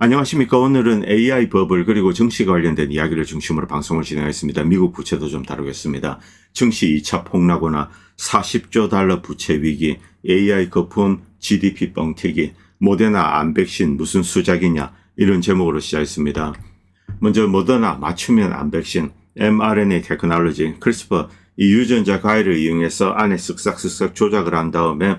안녕하십니까. 오늘은 AI 버블 그리고 증시가 관련된 이야기를 중심으로 방송을 진행하겠습니다. 미국 부채도 좀 다루겠습니다. 증시 2차 폭락으나 40조 달러 부채 위기, AI 거품 GDP 뻥튀기, 모데나 암 백신 무슨 수작이냐, 이런 제목으로 시작했습니다. 먼저 모더나 맞춤형 암 백신, mRNA 테크놀로지, 크리스퍼 이 유전자 가위를 이용해서 안에 쓱싹쓱싹 조작을 한 다음에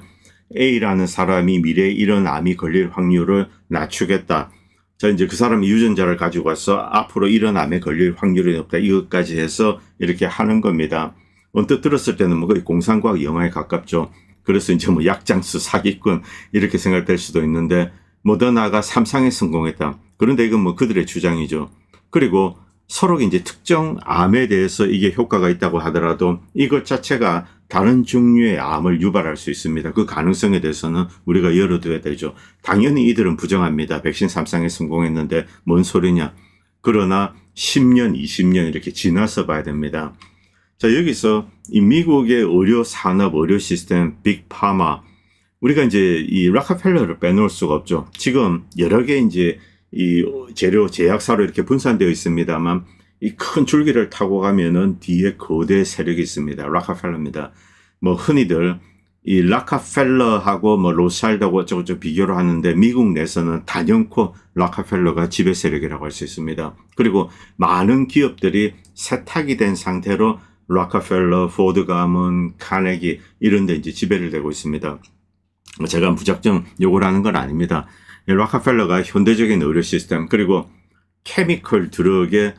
A라는 사람이 미래에 이런 암이 걸릴 확률을 낮추겠다. 자, 이제 그 사람이 유전자를 가지고 와서 앞으로 이런 암에 걸릴 확률이 높다. 이것까지 해서 이렇게 하는 겁니다. 언뜻 들었을 때는 뭐 거의 공상과학 영화에 가깝죠. 그래서 이제 뭐 약장수 사기꾼 이렇게 생각될 수도 있는데, 모더나가 3상에 성공했다. 그런데 이건 뭐 그들의 주장이죠. 그리고 서로 이제 특정 암에 대해서 이게 효과가 있다고 하더라도 이것 자체가 다른 종류의 암을 유발할 수 있습니다. 그 가능성에 대해서는 우리가 열어둬야 되죠. 당연히 이들은 부정합니다. 백신 3상에 성공했는데 뭔 소리냐. 그러나 10년, 20년 이렇게 지나서 봐야 됩니다. 자, 여기서 이 미국의 의료 산업, 의료 시스템, 빅파마, 우리가 이제 이 락커펠러를 빼놓을 수가 없죠. 지금 여러 개 이제 이 재료 제약사로 이렇게 분산되어 있습니다만, 이 큰 줄기를 타고 가면은 뒤에 거대 세력이 있습니다. 락커펠러입니다. 뭐 흔히들 이 락커펠러하고 뭐 로스차일드하고 어쩌고저쩌고 비교를 하는데, 미국 내에서는 단연코 락커펠러가 지배 세력이라고 할 수 있습니다. 그리고 많은 기업들이 세탁이 된 상태로 락커펠러, 포드 가문, 카네기 이런 데 이제 지배를 되고 있습니다. 제가 무작정 욕을 하는 건 아닙니다. 락커펠러가 현대적인 의료 시스템, 그리고 케미컬 드럭의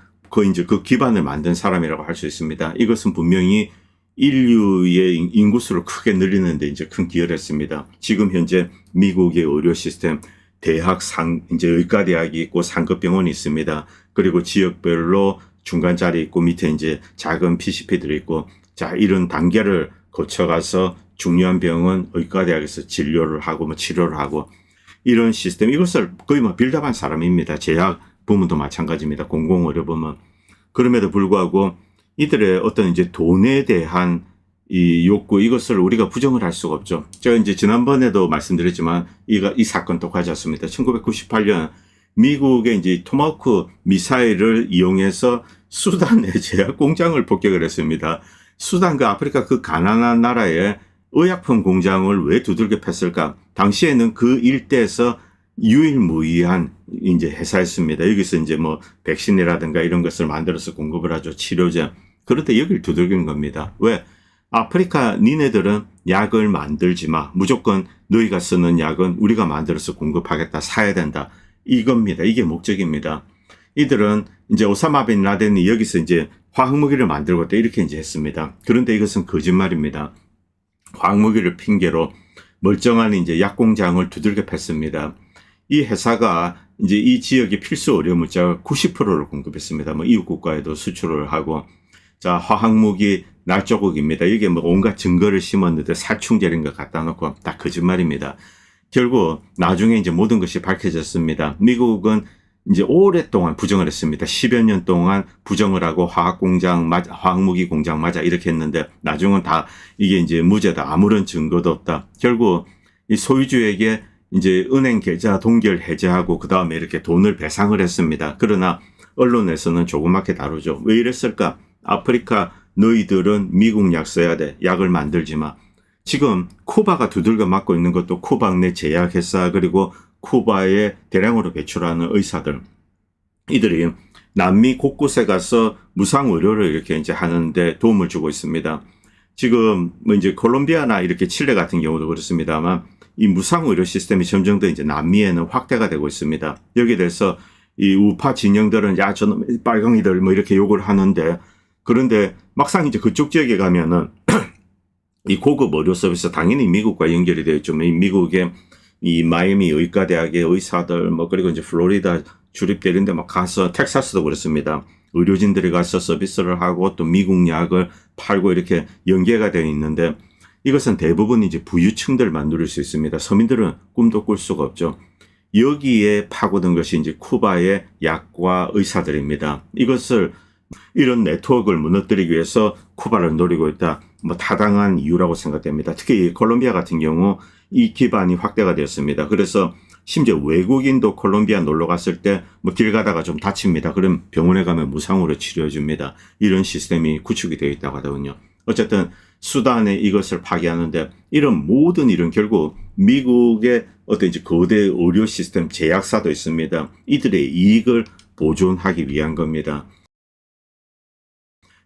그 기반을 만든 사람이라고 할 수 있습니다. 이것은 분명히 인류의 인구수를 크게 늘리는 데 이제 큰 기여를 했습니다. 지금 현재 미국의 의료 시스템, 이제 의과대학이 있고 상급병원이 있습니다. 그리고 지역별로 중간 자리 있고 밑에 이제 작은 PCP들이 있고, 자, 이런 단계를 거쳐가서 중요한 병원 의과대학에서 진료를 하고 뭐 치료를 하고, 이런 시스템, 이것을 거의 뭐 빌드업한 사람입니다. 제약 부문도 마찬가지입니다. 공공의료부문. 그럼에도 불구하고 이들의 어떤 이제 돈에 대한 이 욕구, 이것을 우리가 부정을 할 수가 없죠. 제가 이제 지난번에도 말씀드렸지만 이 사건 똑같지 않습니다. 1998년 미국의 이제 토마호크 미사일을 이용해서 수단의 제약 공장을 폭격을 했습니다. 수단과 아프리카 그 가난한 나라에 의약품 공장을 왜 두들겨 팼을까? 당시에는 그 일대에서 유일무이한 이제 회사였습니다. 여기서 이제 뭐 백신이라든가 이런 것을 만들어서 공급을 하죠. 치료제. 그런데 여길 두들긴 겁니다. 왜? 아프리카 니네들은 약을 만들지 마. 무조건 너희가 쓰는 약은 우리가 만들어서 공급하겠다. 사야 된다. 이겁니다. 이게 목적입니다. 이들은 이제 오사마 빈 라덴이 여기서 이제 화학무기를 만들고 또 이렇게 이제 했습니다. 그런데 이것은 거짓말입니다. 화학무기를 핑계로 멀쩡한 이제 약공장을 두들겨 팼습니다. 이 회사가 이제 이 지역의 필수 의료 물자 90%를 공급했습니다. 뭐 이웃 국가에도 수출을 하고, 자, 화학무기 날조국입니다. 이게 뭐 온갖 증거를 심었는데 살충제인 것 갖다 놓고 다 거짓말입니다. 결국 나중에 이제 모든 것이 밝혀졌습니다. 미국은 이제 오랫동안 부정을 했습니다. 10여 년 동안 부정을 하고 화학무기 공장 맞아 이렇게 했는데, 나중은 다 이게 이제 무죄다. 아무런 증거도 없다. 결국 이 소유주에게 이제 은행 계좌 동결 해제하고 그 다음에 이렇게 돈을 배상을 했습니다. 그러나 언론에서는 조그맣게 다루죠. 왜 이랬을까? 아프리카 너희들은 미국 약 써야 돼. 약을 만들지 마. 지금 쿠바가 두들겨 맞고 있는 것도 쿠바 내 제약회사, 그리고 쿠바에 대량으로 배출하는 의사들, 이들이 남미 곳곳에 가서 무상 의료를 이렇게 이제 하는데 도움을 주고 있습니다. 지금 뭐 이제 콜롬비아나 이렇게 칠레 같은 경우도 그렇습니다만, 이 무상 의료 시스템이 점점 더 이제 남미에는 확대가 되고 있습니다. 여기에 대해서 이 우파 진영들은 야, 저놈 빨강이들 뭐 이렇게 욕을 하는데, 그런데 막상 이제 그쪽 지역에 가면은 이 고급 의료 서비스 당연히 미국과 연결이 되어 있죠. 미국의 이 마이애미 의과대학의 의사들, 뭐 그리고 이제 플로리다 주립되는데 막 가서, 텍사스도 그렇습니다. 의료진들이 가서 서비스를 하고 또 미국 약을 팔고 이렇게 연계가 되어 있는데, 이것은 대부분 이제 부유층들만 누릴 수 있습니다. 서민들은 꿈도 꿀 수가 없죠. 여기에 파고든 것이 이제 쿠바의 약과 의사들입니다. 이런 네트워크를 무너뜨리기 위해서 쿠바를 노리고 있다. 뭐 타당한 이유라고 생각됩니다. 특히 콜롬비아 같은 경우 이 기반이 확대가 되었습니다. 그래서 심지어 외국인도 콜롬비아 놀러 갔을 때 뭐 길 가다가 좀 다칩니다. 그럼 병원에 가면 무상으로 치료해 줍니다. 이런 시스템이 구축이 되어 있다고 하더군요. 어쨌든 수단에 이것을 파기하는데 이런 모든 일은 결국 미국의 어떤 이제 거대 의료 시스템 제약사도 있습니다. 이들의 이익을 보존하기 위한 겁니다.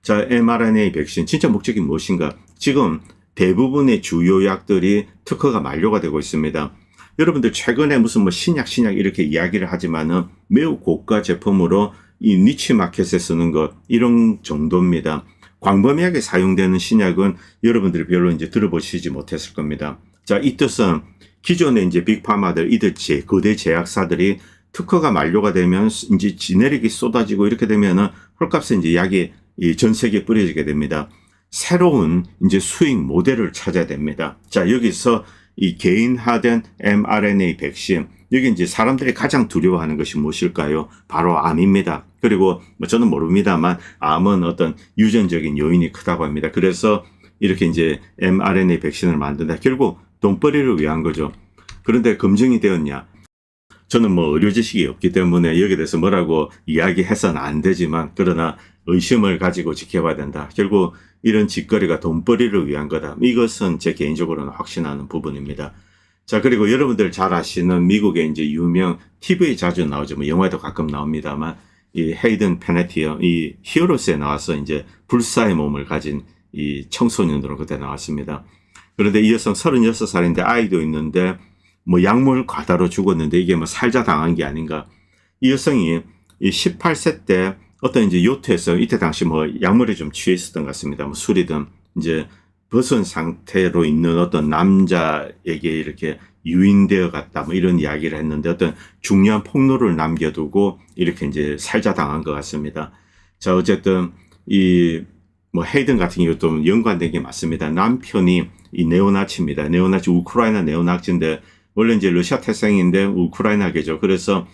자, mRNA 백신 진짜 목적이 무엇인가? 지금 대부분의 주요 약들이 특허가 만료가 되고 있습니다. 여러분들 최근에 무슨 뭐 신약 이렇게 이야기를 하지만은 매우 고가 제품으로 이 니치 마켓에 쓰는 것 이런 정도입니다. 광범위하게 사용되는 신약은 여러분들이 별로 이제 들어보시지 못했을 겁니다. 자, 이 뜻은 기존의 이제 빅파마들 이들 거대 제약사들이 특허가 만료가 되면 이제 지네릭이 쏟아지고 이렇게 되면은 헐값에 이제 약이 전 세계에 뿌려지게 됩니다. 새로운 이제 수익 모델을 찾아야 됩니다. 자, 여기서 이 개인화된 mRNA 백신, 여기 이제 사람들이 가장 두려워하는 것이 무엇일까요? 바로 암입니다. 그리고 뭐 저는 모릅니다만 암은 어떤 유전적인 요인이 크다고 합니다. 그래서 이렇게 이제 mRNA 백신을 만든다. 결국 돈벌이를 위한 거죠. 그런데 검증이 되었냐? 저는 뭐 의료 지식이 없기 때문에 여기에 대해서 뭐라고 이야기해서는 안 되지만 그러나 의심을 가지고 지켜봐야 된다. 결국 이런 짓거리가 돈벌이를 위한 거다. 이것은 제 개인적으로는 확신하는 부분입니다. 자, 그리고 여러분들 잘 아시는 미국의 이제 유명 TV에 자주 나오죠. 뭐 영화에도 가끔 나옵니다만 이 헤이든 패네티어 이 히어로스에 나와서 이제 불사의 몸을 가진 이 청소년으로 그때 나왔습니다. 그런데 이 여성 36살인데 아이도 있는데 뭐 약물 과다로 죽었는데 이게 뭐 살자 당한 게 아닌가. 이 여성이 이 18세 때 어떤 이제 요트에서 이때 당시 뭐 약물에 좀 취해 있었던 것 같습니다. 뭐 술이든 이제 벗은 상태로 있는 어떤 남자에게 이렇게 유인되어 갔다 뭐 이런 이야기를 했는데 어떤 중요한 폭로를 남겨두고 이렇게 이제 살자 당한 것 같습니다. 자, 어쨌든 이 뭐 헤이든 같은 경우도 연관된 게 맞습니다. 남편이 이 네오나치입니다. 네오나치 우크라이나 네오나치인데 원래 이제 러시아 태생인데 우크라이나계죠. 그래서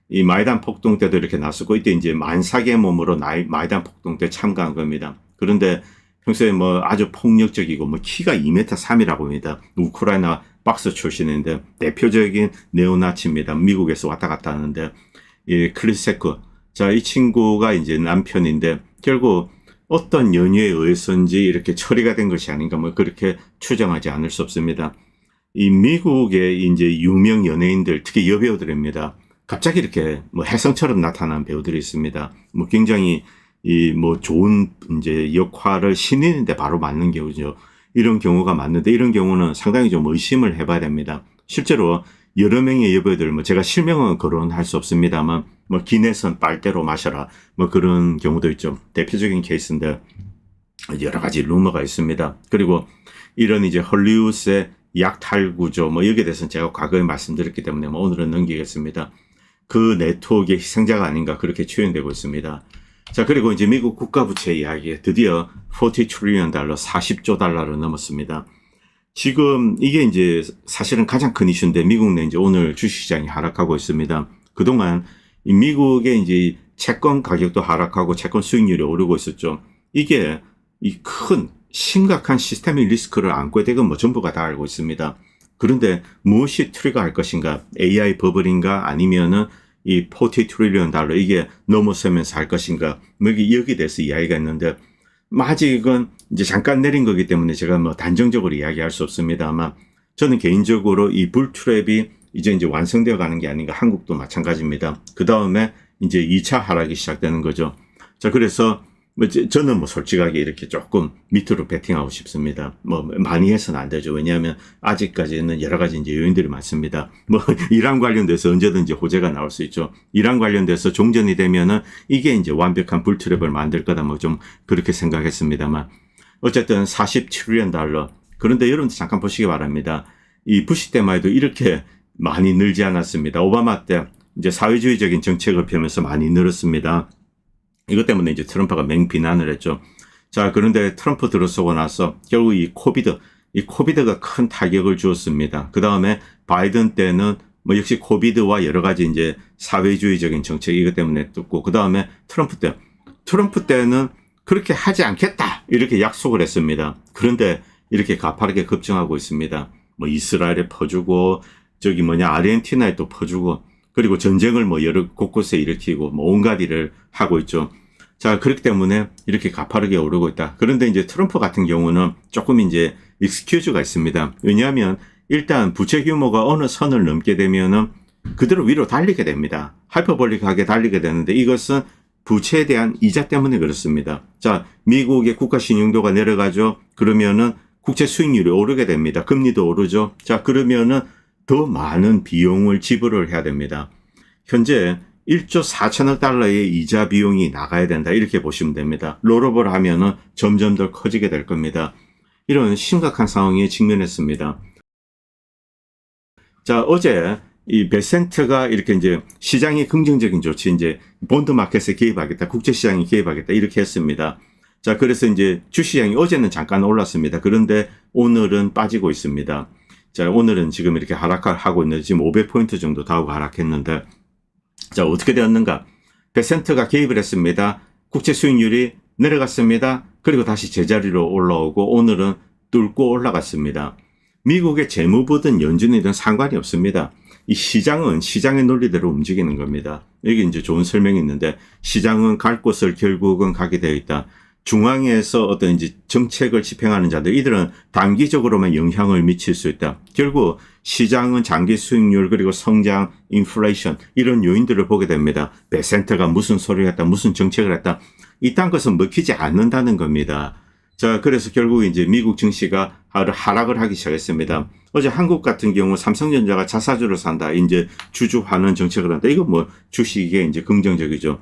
이 마이단 폭동 때도 이렇게 나섰고 이때 이제 만삭의 몸으로 마이단 폭동 때 참가한 겁니다. 그런데 평소에 뭐 아주 폭력적이고 뭐 키가 2m 3이라고 합니다. 우크라이나 박스 출신인데 대표적인 네오나치입니다. 미국에서 왔다 갔다 하는데 이 클리세크. 자, 이 친구가 이제 남편인데 결국 어떤 연유에 의해서인지 이렇게 처리가 된 것이 아닌가 뭐 그렇게 추정하지 않을 수 없습니다. 이 미국의 이제 유명 연예인들 특히 여배우들입니다. 갑자기 이렇게 뭐 혜성처럼 나타난 배우들이 있습니다. 뭐 굉장히 이 뭐 좋은 이제 역할을 신인인데 바로 맞는 경우죠. 이런 경우가 맞는데 이런 경우는 상당히 좀 의심을 해봐야 됩니다. 실제로 여러 명의 여배우들 뭐 제가 실명은 거론할 수 없습니다만 뭐 기내선 빨대로 마셔라 뭐 그런 경우도 있죠. 대표적인 케이스인데 여러 가지 루머가 있습니다. 그리고 이런 이제 헐리우드의 약탈구조 뭐 여기에 대해서는 제가 과거에 말씀드렸기 때문에 뭐 오늘은 넘기겠습니다. 그 네트워크의 희생자가 아닌가 그렇게 추정되고 있습니다. 자, 그리고 이제 미국 국가부채 이야기 드디어 40 트릴리언 달러 40조 달러를 넘었습니다. 지금 이게 이제 사실은 가장 큰 이슈인데 미국 내 이제 오늘 주식시장이 하락하고 있습니다. 그동안 이 미국의 이제 채권 가격도 하락하고 채권 수익률이 오르고 있었죠. 이게 이 큰 심각한 시스템의 리스크를 안고 대건 뭐 전부가 다 알고 있습니다. 그런데 무엇이 트리거할 것인가? AI 버블인가? 아니면은 이 40 트릴리언 달러 이게 넘어서면서 할 것인가? 뭐 여기 대해서 이야기가 있는데 아직은 이제 잠깐 내린 거기 때문에 제가 뭐 단정적으로 이야기할 수 없습니다만 저는 개인적으로 이 불트랩이 이제 완성되어 가는 게 아닌가. 한국도 마찬가지입니다. 그 다음에 이제 2차 하락이 시작되는 거죠. 자, 그래서 뭐 저는 뭐 솔직하게 이렇게 조금 밑으로 베팅하고 싶습니다. 뭐 많이 해서는 안 되죠. 왜냐하면 아직까지는 여러 가지 이제 요인들이 많습니다. 뭐 이란 관련돼서 언제든지 호재가 나올 수 있죠. 이란 관련돼서 종전이 되면은 이게 이제 완벽한 불트랩을 만들 거다 뭐 좀 그렇게 생각했습니다만 어쨌든 47트릴리언 달러. 그런데 여러분들 잠깐 보시기 바랍니다. 이 부시 때만 해도 이렇게 많이 늘지 않았습니다. 오바마 때 이제 사회주의적인 정책을 펴면서 많이 늘었습니다. 이것 때문에 이제 트럼프가 맹비난을 했죠. 자, 그런데 트럼프 들어서고 나서 결국 이 코비드가 큰 타격을 주었습니다. 그 다음에 바이든 때는 뭐 역시 코비드와 여러 가지 이제 사회주의적인 정책 이것 때문에 떴고, 그 다음에 트럼프 때는 그렇게 하지 않겠다 이렇게 약속을 했습니다. 그런데 이렇게 가파르게 급증하고 있습니다. 뭐 이스라엘에 퍼주고 아르헨티나에 또 퍼주고, 그리고 전쟁을 뭐 여러 곳곳에 일으키고 뭐 온갖 일을 하고 있죠. 자, 그렇기 때문에 이렇게 가파르게 오르고 있다. 그런데 이제 트럼프 같은 경우는 조금 이제 익스큐즈가 있습니다. 왜냐하면 일단 부채 규모가 어느 선을 넘게 되면은 그대로 위로 달리게 됩니다. 하이퍼볼릭하게 달리게 되는데 이것은 부채에 대한 이자 때문에 그렇습니다. 자, 미국의 국가 신용도가 내려가죠. 그러면은 국채 수익률이 오르게 됩니다. 금리도 오르죠. 자, 그러면은 더 많은 비용을 지불을 해야 됩니다. 현재 1조 4천억 달러의 이자 비용이 나가야 된다. 이렇게 보시면 됩니다. 롤오버를 하면은 점점 더 커지게 될 겁니다. 이런 심각한 상황에 직면했습니다. 자, 어제 이 베센트가 이렇게 이제 시장의 긍정적인 조치, 이제 본드 마켓에 개입하겠다, 국제시장에 개입하겠다, 이렇게 했습니다. 자, 그래서 이제 주시장이 어제는 잠깐 올랐습니다. 그런데 오늘은 빠지고 있습니다. 자, 오늘은 지금 이렇게 하락하고 있는데 지금 500포인트 정도 다우가 하락했는데, 자, 어떻게 되었는가? 베센트가 개입을 했습니다. 국채 수익률이 내려갔습니다. 그리고 다시 제자리로 올라오고 오늘은 뚫고 올라갔습니다. 미국의 재무부든 연준이든 상관이 없습니다. 이 시장은 시장의 논리대로 움직이는 겁니다. 여기 이제 좋은 설명이 있는데, 시장은 갈 곳을 결국은 가게 되어 있다. 중앙에서 어떤 이제 정책을 집행하는 자들, 이들은 단기적으로만 영향을 미칠 수 있다. 결국 시장은 장기 수익률, 그리고 성장, 인플레이션, 이런 요인들을 보게 됩니다. 베센트가 무슨 소리를 했다, 무슨 정책을 했다, 이딴 것은 먹히지 않는다는 겁니다. 자, 그래서 결국 이제 미국 증시가 하락을 하기 시작했습니다. 어제 한국 같은 경우 삼성전자가 자사주를 산다, 이제 주주환원 정책을 한다. 이거 뭐 주식에 이제 긍정적이죠.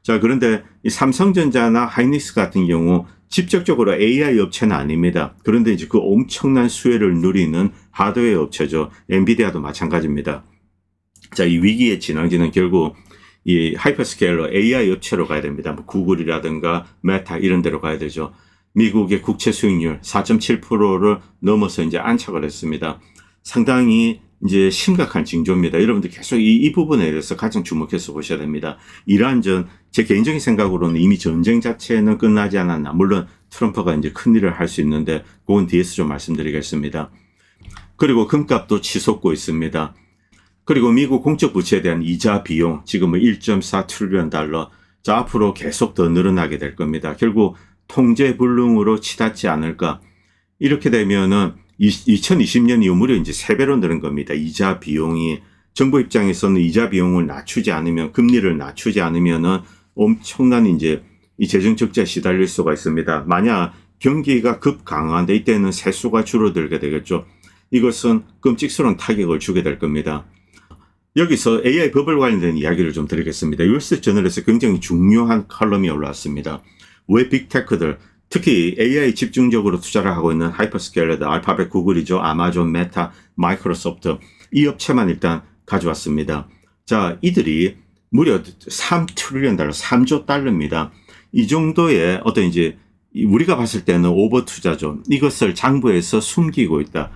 자, 그런데 이 삼성전자나 하이닉스 같은 경우 직접적으로 AI 업체는 아닙니다. 그런데 이제 그 엄청난 수혜를 누리는 하드웨어 업체죠. 엔비디아도 마찬가지입니다. 자, 이 위기의 진앙지는 결국 이 하이퍼스케일러 AI 업체로 가야 됩니다. 뭐 구글이라든가 메타 이런 데로 가야 되죠. 미국의 국채 수익률 4.7%를 넘어서 이제 안착을 했습니다. 상당히 이제 심각한 징조입니다. 여러분들 계속 이 부분에 대해서 가장 주목해서 보셔야 됩니다. 이란 전, 제 개인적인 생각으로는 이미 전쟁 자체는 끝나지 않았나. 물론 트럼프가 이제 큰 일을 할 수 있는데 그건 뒤에서 좀 말씀드리겠습니다. 그리고 금값도 치솟고 있습니다. 그리고 미국 공적 부채에 대한 이자 비용 지금은 1.4 트릴리언 달러. 자, 앞으로 계속 더 늘어나게 될 겁니다. 결국 통제 불능으로 치닫지 않을까. 이렇게 되면은 2020년 이후 무려 이제 3배로 늘은 겁니다. 이자 비용이. 정부 입장에서는 이자 비용을 낮추지 않으면, 금리를 낮추지 않으면은 엄청난 이제 이 재정 적자에 시달릴 수가 있습니다. 만약 경기가 급 강화한데 이때는 세수가 줄어들게 되겠죠. 이것은 끔찍스러운 타격을 주게 될 겁니다. 여기서 AI 버블 관련된 이야기를 좀 드리겠습니다. 월스트리트저널에서 굉장히 중요한 칼럼이 올라왔습니다. 왜 빅테크들, 특히 AI 집중적으로 투자를 하고 있는 하이퍼스케일러들, 알파벳 구글이죠. 아마존, 메타, 마이크로소프트, 이 업체만 일단 가져왔습니다. 자, 이들이 무려 3 트릴리언 달러, 3조 달러입니다. 이 정도의 어떤 이제 우리가 봤을 때는 오버 투자죠. 이것을 장부에서 숨기고 있다.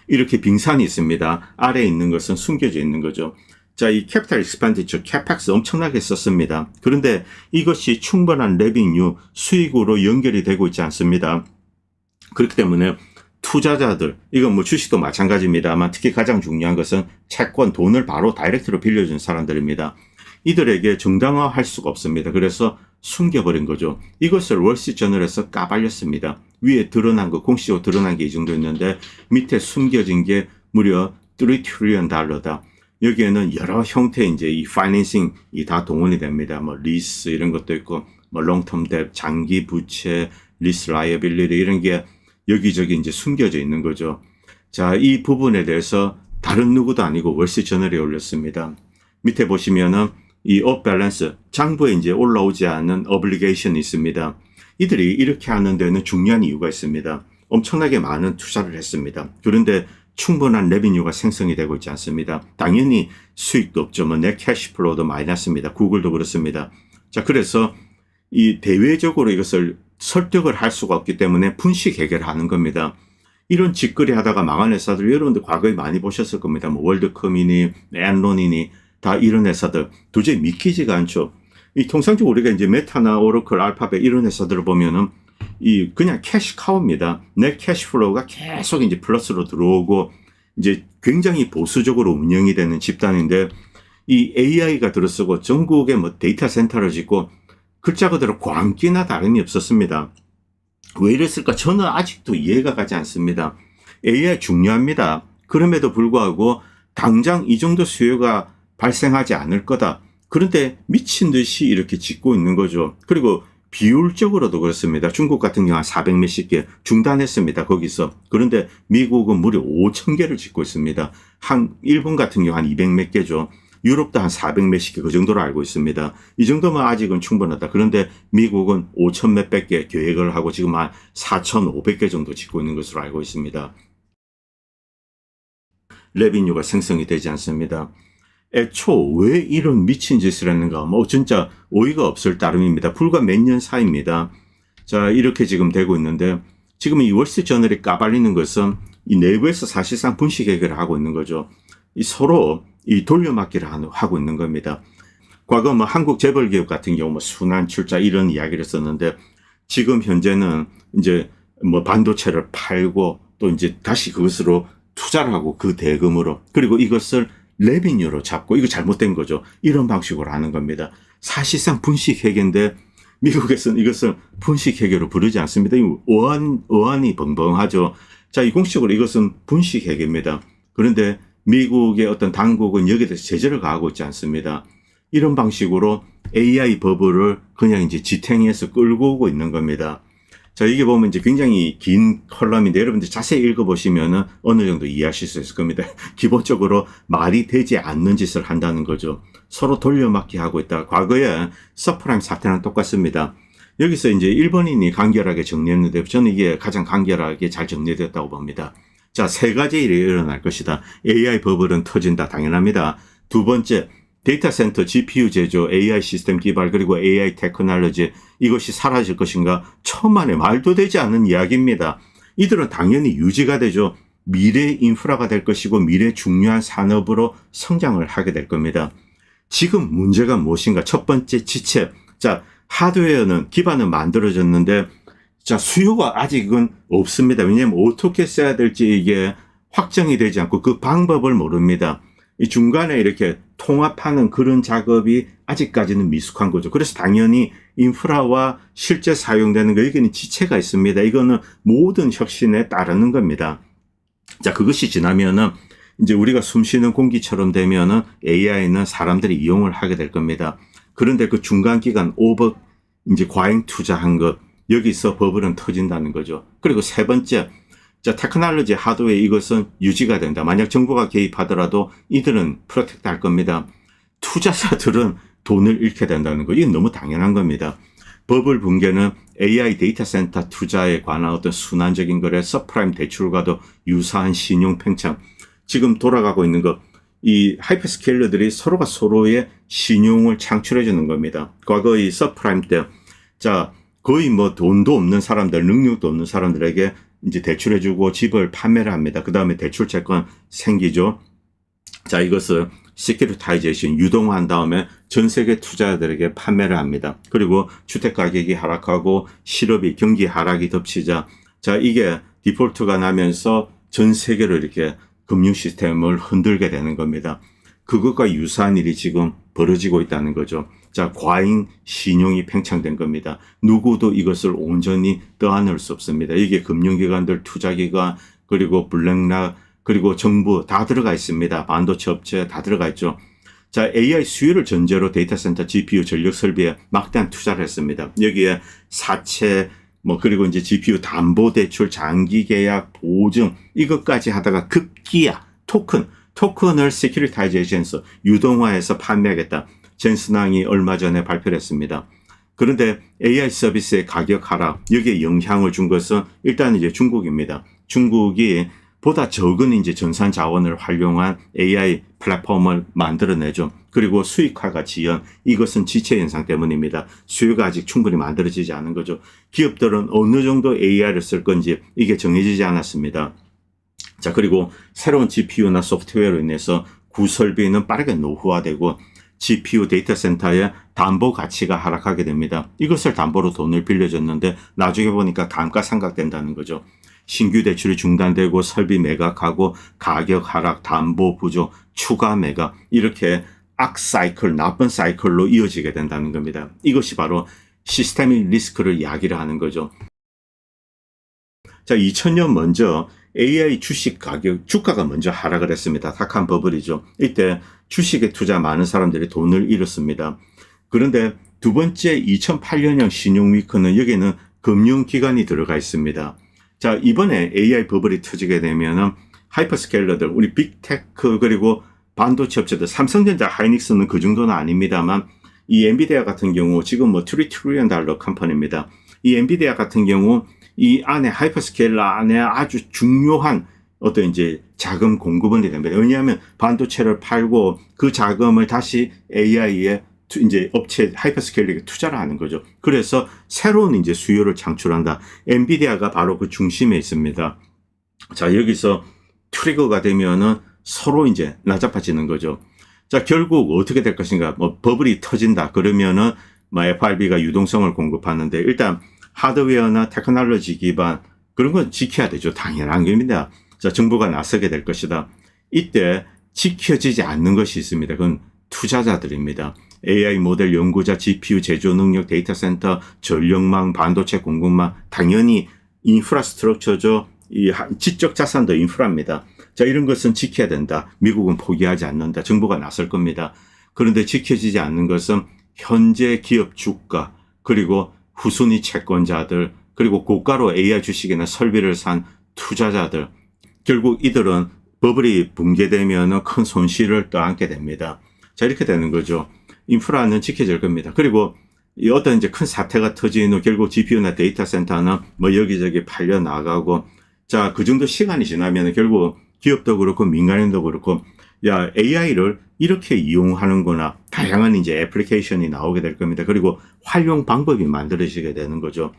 이렇게 빙산이 있습니다. 아래에 있는 것은 숨겨져 있는 거죠. 자, 이 캐피탈 익스펜디처, 캐펙스 엄청나게 썼습니다. 그런데 이것이 충분한 레비뉴, 수익으로 연결이 되고 있지 않습니다. 그렇기 때문에 투자자들, 이건 뭐 주식도 마찬가지입니다만 특히 가장 중요한 것은 채권, 돈을 바로 다이렉트로 빌려준 사람들입니다. 이들에게 정당화할 수가 없습니다. 그래서 숨겨버린 거죠. 이것을 월스트리트저널에서 까발렸습니다. 위에 드러난 거, 공식적으로 드러난 게 이 정도 있는데 밑에 숨겨진 게 무려 3 트릴리언 달러다. 여기에는 여러 형태의 이제 이 파이낸싱이 다 동원이 됩니다. 뭐 리스 이런 것도 있고, 뭐 롱텀 뎁, 장기 부채, 리스 라이어빌리티 이런 게 여기저기 이제 숨겨져 있는 거죠. 자, 이 부분에 대해서 다른 누구도 아니고 월스트리트저널에 올렸습니다. 밑에 보시면은 이 업밸런스, 장부에 이제 올라오지 않는 어블리게이션이 있습니다. 이들이 이렇게 하는 데는 중요한 이유가 있습니다. 엄청나게 많은 투자를 했습니다. 그런데 충분한 레비뉴가 생성이 되고 있지 않습니다. 당연히 수익도 없죠. 뭐 net cash flow도 마이너스입니다. 구글도 그렇습니다. 자, 그래서 이 대외적으로 이것을 설득을 할 수가 없기 때문에 분식 해결하는 겁니다. 이런 짓거리 하다가 망한 회사들 여러분들 과거에 많이 보셨을 겁니다. 뭐 월드컴이니 엔론이니 다 이런 회사들 도저히 믿기지가 않죠. 이 통상적으로 우리가 이제 메타나 오라클, 알파벳 이런 회사들을 보면은 이 그냥 캐시 카우입니다. 넷 캐시 플로우가 계속 이제 플러스로 들어오고 이제 굉장히 보수적으로 운영이 되는 집단인데 이 AI가 들어서고 전국에 뭐 데이터 센터를 짓고 글자 그대로 광기나 다름이 없었습니다. 왜 이랬을까? 저는 아직도 이해가 가지 않습니다. AI 중요합니다. 그럼에도 불구하고 당장 이 정도 수요가 발생하지 않을 거다. 그런데 미친 듯이 이렇게 짓고 있는 거죠. 그리고 비율적으로도 그렇습니다. 중국 같은 경우 한 400 몇십 개 중단했습니다. 거기서. 그런데 미국은 무려 5천 개를 짓고 있습니다. 일본 같은 경우 한 200 몇 개죠. 유럽도 한 400 몇십 개 그 정도로 알고 있습니다. 이 정도면 아직은 충분하다. 그런데 미국은 5천 몇백 개 계획을 하고 지금 한 4,500개 정도 짓고 있는 것으로 알고 있습니다. 레비뉴가 생성이 되지 않습니다. 애초 왜 이런 미친 짓을 했는가? 뭐 진짜 어이가 없을 따름입니다. 불과 몇 년 사이입니다. 자, 이렇게 지금 되고 있는데 지금 이 월스트리트저널이 까발리는 것은 이 내부에서 사실상 분식 해결을 하고 있는 거죠. 이 서로 이 돌려막기를 하고 있는 겁니다. 과거 뭐 한국 재벌기업 같은 경우 뭐 순환 출자 이런 이야기를 썼는데 지금 현재는 이제 뭐 반도체를 팔고 또 이제 다시 그것으로 투자를 하고 그 대금으로 그리고 이것을 레비뉴로 잡고 이거 잘못된 거죠. 이런 방식으로 하는 겁니다. 사실상 분식 회계인데 미국에서는 이것을 분식 회계로 부르지 않습니다. 어안이 벙벙하죠. 자, 이 공식적으로 이것은 분식 회계입니다. 그런데 미국의 어떤 당국은 여기에 대해서 제재를 가하고 있지 않습니다. 이런 방식으로 AI 버블을 그냥 이제 지탱해서 끌고 오고 있는 겁니다. 자, 이게 보면 이제 굉장히 긴 컬럼인데 여러분들 자세히 읽어보시면은 어느 정도 이해하실 수 있을 겁니다. 기본적으로 말이 되지 않는 짓을 한다는 거죠. 서로 돌려막기 하고 있다. 과거에 서프라임 사태랑 똑같습니다. 여기서 이제 일본인이 간결하게 정리했는데 저는 이게 가장 간결하게 잘 정리됐다고 봅니다. 자, 세 가지 일이 일어날 것이다. AI 버블은 터진다. 당연합니다. 두 번째, 데이터 센터, GPU 제조, AI 시스템 기발, 그리고 AI 테크놀로지 이것이 사라질 것인가? 천만에 말도 되지 않는 이야기입니다. 이들은 당연히 유지가 되죠. 미래 인프라가 될 것이고 미래 중요한 산업으로 성장을 하게 될 겁니다. 지금 문제가 무엇인가? 첫 번째 지체. 자, 하드웨어는 기반은 만들어졌는데 자, 수요가 아직은 없습니다. 왜냐하면 어떻게 써야 될지 이게 확정이 되지 않고 그 방법을 모릅니다. 이 중간에 이렇게 통합하는 그런 작업이 아직까지는 미숙한 거죠. 그래서 당연히 인프라와 실제 사용되는 거 여기는 지체가 있습니다. 이거는 모든 혁신에 따르는 겁니다. 자, 그것이 지나면은 이제 우리가 숨쉬는 공기처럼 되면은 AI는 사람들이 이용을 하게 될 겁니다. 그런데 그 중간 기간 이제 과잉 투자한 것 여기서 버블은 터진다는 거죠. 그리고 세 번째, 자, 테크놀로지 하드웨어 이것은 유지가 된다. 만약 정부가 개입하더라도 이들은 프로텍트 할 겁니다. 투자자들은 돈을 잃게 된다는 거. 이건 너무 당연한 겁니다. 버블 붕괴는 AI 데이터 센터 투자에 관한 어떤 순환적인 거래, 서프라임 대출과도 유사한 신용 팽창. 지금 돌아가고 있는 것, 이 하이퍼스케일러들이 서로가 서로의 신용을 창출해 주는 겁니다. 과거 이 서프라임 때, 자, 거의 뭐 돈도 없는 사람들, 능력도 없는 사람들에게 이제 대출해주고 집을 판매를 합니다. 그 다음에 대출 채권 생기죠. 자, 이것을 시큐리타이제이션 유동화한 다음에 전 세계 투자자들에게 판매를 합니다. 그리고 주택 가격이 하락하고 실업이 경기 하락이 덮치자 자, 이게 디폴트가 나면서 전 세계로 이렇게 금융 시스템을 흔들게 되는 겁니다. 그것과 유사한 일이 지금 벌어지고 있다는 거죠. 자, 과잉 신용이 팽창된 겁니다. 누구도 이것을 온전히 떠안을 수 없습니다. 이게 금융기관들, 투자기관, 그리고 블랙락, 그리고 정부 다 들어가 있습니다. 반도체 업체 다 들어가 있죠. 자, AI 수요를 전제로 데이터 센터, GPU, 전력 설비에 막대한 투자를 했습니다. 여기에 사채, 그리고 이제 GPU 담보 대출, 장기 계약, 보증, 이것까지 하다가 급기야 토큰을 시큐리타이제이션에서 유동화해서 판매하겠다. 젠슨항이 얼마 전에 발표를 했습니다. 그런데 AI 서비스의 가격 하락, 여기에 영향을 준 것은 일단 이제 중국입니다. 중국이 보다 적은 이제 전산 자원을 활용한 AI 플랫폼을 만들어내죠. 그리고 수익화가 지연, 이것은 지체 현상 때문입니다. 수요가 아직 충분히 만들어지지 않은 거죠. 기업들은 어느 정도 AI를 쓸 건지 이게 정해지지 않았습니다. 자, 그리고 새로운 GPU나 소프트웨어로 인해서 구설비는 빠르게 노후화되고 GPU 데이터 센터의 담보 가치가 하락하게 됩니다. 이것을 담보로 돈을 빌려줬는데 나중에 보니까 감가상각된다는 거죠. 신규 대출이 중단되고 설비 매각하고 가격 하락, 담보 부족, 추가 매각 이렇게 악사이클, 나쁜 사이클로 이어지게 된다는 겁니다. 이것이 바로 시스테믹 리스크를 이야기를 하는 거죠. 자, 2000년 먼저 AI 주식 가격, 주가가 먼저 하락을 했습니다. 닷컴 버블이죠. 이때 주식에 투자 많은 사람들이 돈을 잃었습니다. 그런데 두 번째 2008년형 신용 위크는 여기는 금융기관이 들어가 있습니다. 자, 이번에 AI 버블이 터지게 되면은 하이퍼스케일러들, 우리 빅테크 그리고 반도체 업체들, 삼성전자, 하이닉스는 그 정도는 아닙니다만 이 엔비디아 같은 경우 지금 뭐 $3 트리리언 컴퍼니입니다. 이 엔비디아 같은 경우 이 안에 하이퍼스케일러 안에 아주 중요한 어떤 이제 자금 공급원이 됩니다. 왜냐하면 반도체를 팔고 그 자금을 다시 AI에 이제 업체 하이퍼스케일러에 투자를 하는 거죠. 그래서 새로운 이제 수요를 창출한다. 엔비디아가 바로 그 중심에 있습니다. 자, 여기서 트리거가 되면은 서로 이제 나잡아지는 거죠. 자, 결국 어떻게 될 것인가? 뭐 버블이 터진다. 그러면은 뭐 FRB가 유동성을 공급하는데 일단 하드웨어나 테크놀로지 기반 그런 건 지켜야 되죠. 당연한 겁니다. 자, 정부가 나서게 될 것이다. 이때 지켜지지 않는 것이 있습니다. 그건 투자자들입니다. AI 모델 연구자, GPU 제조 능력, 데이터 센터, 전력망, 반도체 공급망, 당연히 인프라스트럭처죠. 이 지적 자산도 인프라입니다. 자, 이런 것은 지켜야 된다. 미국은 포기하지 않는다. 정부가 나설 겁니다. 그런데 지켜지지 않는 것은 현재 기업 주가, 그리고 후순위 채권자들, 그리고 고가로 AI 주식이나 설비를 산 투자자들, 결국 이들은 버블이 붕괴되면 큰 손실을 떠안게 됩니다. 자, 이렇게 되는 거죠. 인프라는 지켜질 겁니다. 그리고 이 어떤 이제 큰 사태가 터진 후 결국 GPU나 데이터 센터는 뭐 여기저기 팔려 나가고, 자, 그 정도 시간이 지나면 결국 기업도 그렇고 민간인도 그렇고, 야, AI를 이렇게 이용하는구나. 다양한 이제 애플리케이션이 나오게 될 겁니다. 그리고 활용 방법이 만들어지게 되는 거죠.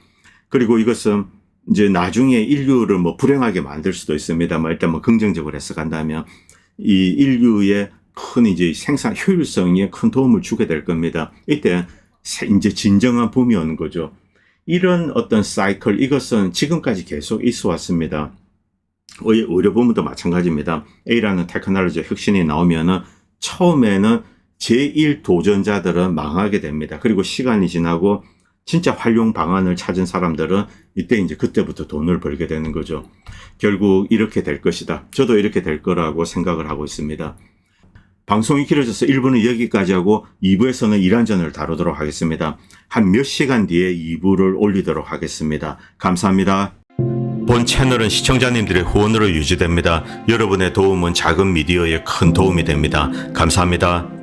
그리고 이것은 이제 나중에 인류를 뭐 불행하게 만들 수도 있습니다. 뭐 일단 뭐 긍정적으로 해석한다면 이 인류의 큰 이제 생산 효율성에 큰 도움을 주게 될 겁니다. 이때 이제 진정한 붐이 오는 거죠. 이런 어떤 사이클, 이것은 지금까지 계속 있어 왔습니다. 의료부문도 마찬가지입니다. A라는 테크놀로지 혁신이 나오면은 처음에는 제1 도전자들은 망하게 됩니다. 그리고 시간이 지나고 진짜 활용 방안을 찾은 사람들은 이때 이제 그때부터 돈을 벌게 되는 거죠. 결국 이렇게 될 것이다. 저도 이렇게 될 거라고 생각을 하고 있습니다. 방송이 길어져서 1부는 여기까지 하고 2부에서는 이란전을 다루도록 하겠습니다. 한 몇 시간 뒤에 2부를 올리도록 하겠습니다. 감사합니다. 본 채널은 시청자님들의 후원으로 유지됩니다. 여러분의 도움은 작은 미디어에 큰 도움이 됩니다. 감사합니다.